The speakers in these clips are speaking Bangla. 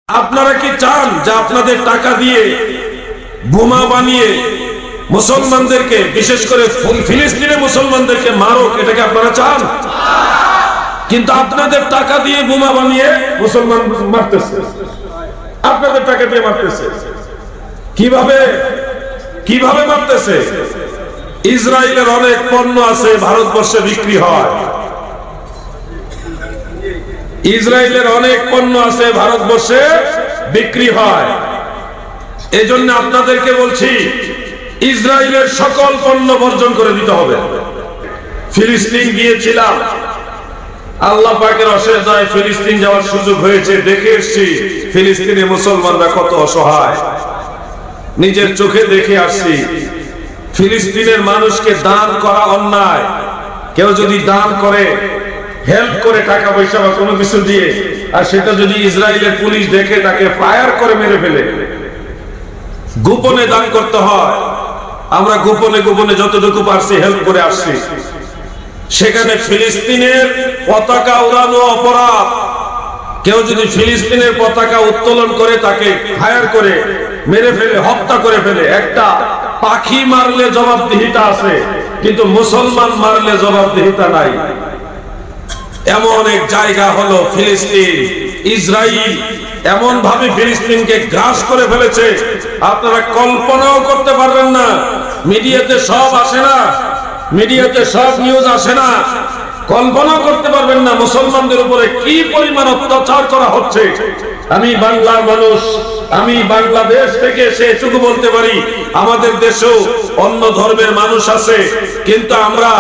আপনারা কি চান যে আপনাদের টাকা দিয়ে বোমা বানিয়ে মুসলমানদেরকে, বিশেষ করে ফিলিস্তিনে মুসলমানদেরকে মারুক? এটাকে আপনারা চান? কিন্তু আপনাদের টাকা দিয়ে বোমা বানিয়ে মুসলমান মারতেছে, আপনাদের টাকা দিয়ে মারতেছে। কিভাবে কিভাবে মারতেছে? ইসরায়েলের অনেক পণ্য আছে ভারতবর্ষে বিক্রি হয়, ইসরায়েলের অনেক পণ্য আছে ভারতবর্ষে বিক্রি হয়। এজন্য আপনাদেরকে বলছি, ইসরায়েলের সকল পণ্য বর্জন করে দিতে হবে। ফিলিস্তিন গিয়েছিলাম, আল্লাহ পাকের অশেষ দয়ায় ফিলিস্তিন যাওয়ার সুযোগ হয়েছে, দেখে এসেছি ফিলিস্তিনে মুসলমানরা কত অসহায়, নিজের চোখে দেখে আসছি। ফিলিস্তিনের মানুষকে দান করা অন্যায়। কেউ যদি দান করে, হেল্প করে টাকা পয়সা বা কোনো কিছু দিয়ে, আর সেটা যদি ইসরায়েলের পুলিশ দেখে তাকে ফায়ার করে মেরে ফেলে, গোপনে দান করতে হয়। আমরা গোপনে গোপনে যতটুকু পারছি হেল্প করে আসছি। সেখানে ফিলিস্তিনের পতাকা উড়ানো অপরাধ। কেউ যদি ফিলিস্তিনের পতাকা উত্তোলন করে তাকে ফায়ার করে মেরে ফেলে, হত্যা করে ফেলে, একটা পাখি মারলে জবাবদিহিতা আছে, কিন্তু মুসলমান মারলে জবাবদিহিতা নাই। এমন এক জায়গা হলো ফিলিস্তিন। ইসরায়েল এমন ভাবে ফিলিস্তিনকে গ্রাস করে ফেলেছে, আপনারা কল্পনাও করতে পারবেন না। মিডিয়াতে সব আসে না, মিডিয়াতে সব নিউজ আসে না, কল্পনাও করতে পারবেন না মুসলমানদের উপরে কি পরিমাণ অত্যাচার করা হচ্ছে। আমি বাংলার মানুষ, আমি বাংলাদেশ থেকে সেটুকু বলতে পারি, আমাদের দেশেও অন্য ধর্মের মানুষ আছে, কিন্তু আমরা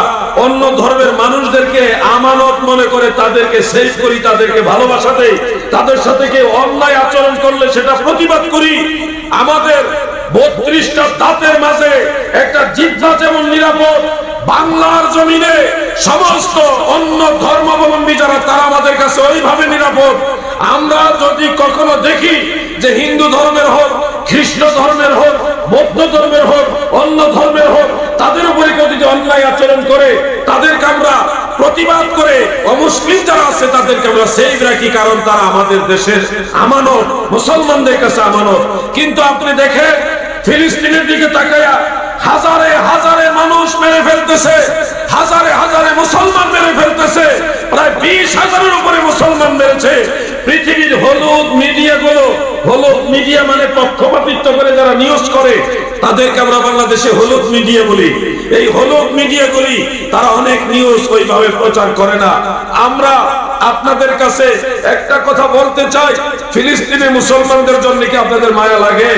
অন্য ধর্মের মানুষদেরকে আমানত মনে করে তাদেরকে সেভ করি, তাদেরকে ভালোবাসা দেই। তাদের সাথে কেউ অন্যায় আচরণ করলে সেটা প্রতিবাদ করি। আমাদের 32টা দাঁতের মাঝে একটা জিহ্বা যেমন নিরাপদ, বাংলার জমিনে সমস্ত অন্য ধর্মাবলম্বী যারা, তারা আমাদের কাছে ওইভাবে নিরাপদ। আমরা যদি কখনো দেখি যে হিন্দু ধর্মের হোক, খ্রিস্ট ধর্মের হোক, বৌদ্ধ ধর্মের হোক, অন্য ধর্মের হোক, তাদের উপরে কেউ যদি অন্যায় আচরণ করে, তাদেরকে আমরা প্রতিবাদ করে, অমুসলিম যারা আছে তাদেরকে আমরা সেভ রাখি, কারণ তারা আমাদের দেশের আমানত, মুসলমানদের কাছে আমানত। কিন্তু আপনি দেখেন ফিলিস্তিনের দিকে তাকায়া হাজারে হাজারে মানুষ মেরে ফেলতেছে, হাজারে হাজারে মুসলমান মেরে ফেলতেছে, প্রায় 20,000-এর উপরে মুসলমান মেরেছে। পৃথিবীর হলুদ মিডিয়াগুলো, হলুদ মিডিয়া মানে পক্ষপাতিত্ব করে যারা নিউজ করে, তাদেরকে আমরা বাংলাদেশে হলুদ মিডিয়া বলি। এই হলুদ মিডিয়াগুলি তারা অনেক নিউজ ওইভাবে প্রচার করে না। আমরা আপনাদের কাছে একটা কথা বলতে চাই, ফিলিস্তিনের মুসলমানদের জন্য কি আপনাদের মায়া লাগে?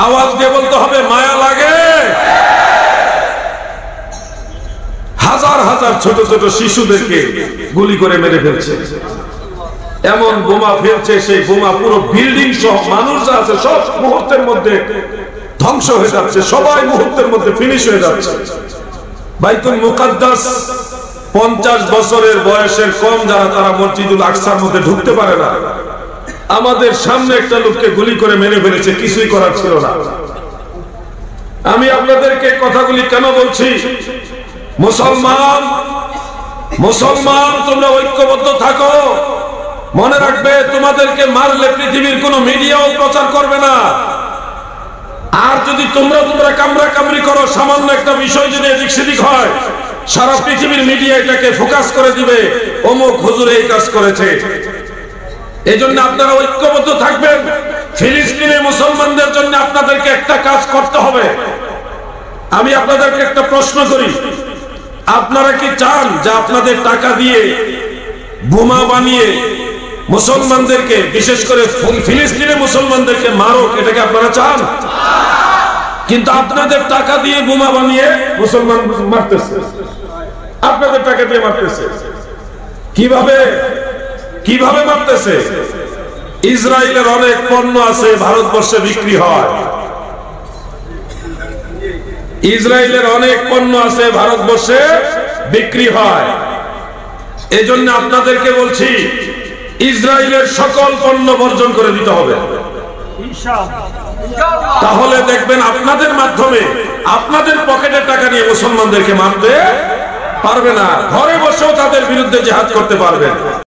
আওয়াজ দিয়ে বলতে হবে, মায়া লাগে? হাজার হাজার ছোট ছোট শিশুদেরকে গুলি করে মেরে ফেলছে, এমন বোমা ফেলছে, সেই বোমা পুরো বিল্ডিং সহ মানুষ যা আছে সব মুহূর্তের মধ্যে ধ্বংস হয়ে যাচ্ছে, সবাই মুহূর্তের মধ্যে ফিনিশ হয়ে যাচ্ছে। বাইতুল মুকাদ্দাস 50 বছরের বয়সের কম যারা, তারা মসজিদুল আকসার মধ্যে ঢুকতে পারে না। আমাদের সামনে একটা লোককে গুলি করে মেরে ফেলেছে, কিছুই করার ছিল না। আমি আপনাদেরকে কথাগুলি কেন বলছি? মুসলমান, মুসলমান তোমরা ঐক্যবদ্ধ থাকো। মনে রাখবে, তোমাদেরকে মারলে পৃথিবীর কোন মিডিয়াও প্রচার করবে না। আর যদি তোমরা কামরা কামরি করো, সামান্য একটা বিষয় যদি এদিক সেদিক হয়, সারা পৃথিবীর মিডিয়া এটাকে ফোকাস করে দিবে, অমুক হুজুর এই কাজ করেছে। এজন্য আপনারা ঐক্যবদ্ধ থাকবেন। ফিলিস্তিনের মুসলমানদের জন্য আপনাদেরকে একটা কাজ করতে হবে। আমি আপনাদেরকে একটা প্রশ্ন করি, আপনারা কি চান যে আপনাদের টাকা দিয়ে বোমা বানিয়ে মুসলমানদেরকে, বিশেষ করে ফিলিস্তিনে মুসলমানদেরকে মারুক? এটাকে আপনারা চান? কিন্তু আপনাদের টাকা দিয়ে বোমা বানিয়ে মুসলমান মারতেছে, আপনাদের টাকা দিয়ে মারতেছে। কিভাবে কিভাবে মারতেছে? ইসরায়েলের অনেক পণ্য আছে ভারতবর্ষে বিক্রি হয়, ইসরায়েলের অনেক পণ্য আছে ভারতবর্ষে বিক্রি হয়। এজন্য আপনাদেরকে বলছি, ইসরায়েলের সকল পণ্য বর্জন করে দিতে হবে। তাহলে দেখবেন আপনাদের মাধ্যমে, আপনাদের পকেটের টাকা নিয়ে মুসলমানদেরকে মারতে পারবে না, ঘরে বসেও তাদের বিরুদ্ধে জিহাদ করতে পারবেন।